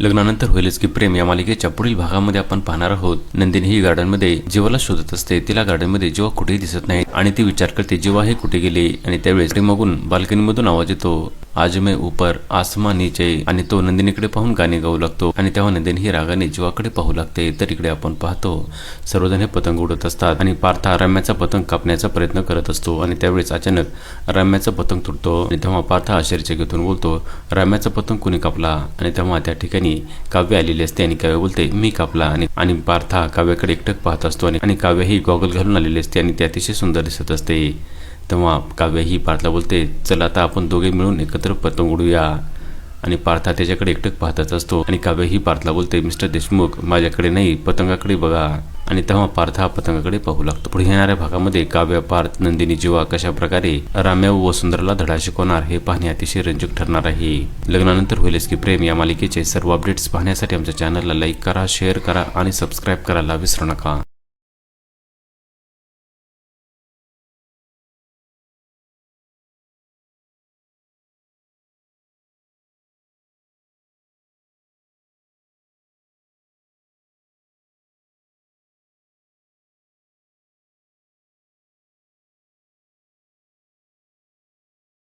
लग्नानंतर होईलच की प्रेम या मालिकेच्या पुढील भागामध्ये आपण पाहणार आहोत. नंदिनी ही गार्डनमध्ये जीवाला शोधत असते. तिला गार्डनमध्ये जीवा कुठेही दिसत नाही आणि ती विचार करते जीवा हे कुठे गेले. आणि त्यावेळेस प्रेमागून बाल्कनीमधून आवाज येतो, आज मैं ऊपर आसमान नीचे. आणि तो नंदिनीकडे पाहून गाणे गाऊ लागतो आणि तेव्हा नंदिनी ही रागाने जीवाकडे पाहू लागते. तर इकडे आपण पाहतो सर्वजण हे पतंग उडत असतात आणि पार्था रम्याचा पतंग कापण्याचा प्रयत्न करत असतो. आणि त्यावेळेस अचानक रम्याचा पतंग तुटतो आणि तेव्हा पार्था आश्चर्यचकितून बोलतो, रम्याचा पतंग कुणी कापला. आणि तेव्हा त्या ठिकाणी काव्य आलेली असते आणि काव्य बोलते, मी कापला. आणि पार्था काव्याकडे एकटक पाहत असतो आणि काव्य ही गॉगल घालून आलेली असते आणि ती अतिशय सुंदर दिसत असते. तेव्हा काव्य ही पार्थला बोलते, चल आता आपण दोघे मिळून एकत्र पतंग उडूया. आणि पार्था त्याच्याकडे एकटक पाहतच असतो आणि काव्य ही पार्थला बोलते, मिस्टर देशमुख माझ्याकडे नाही पतंगाकडे बघा. आणि तेव्हा पार्थ हा पतंगाकडे पाहू लागतो. पुढे येणाऱ्या भागामध्ये काव्य, पार्थ, नंदिनी, जीवा कशा प्रकारे राम्या व वसुंधराला धडा शिकवणार हे पाहणे अतिशय रंजक ठरणार आहे. लग्नानंतर होईलच की प्रेम या मालिकेचे सर्व अपडेट्स पाहण्यासाठी आमच्या चॅनलला लाईक करा, शेअर करा आणि सबस्क्राईब करायला विसरू नका.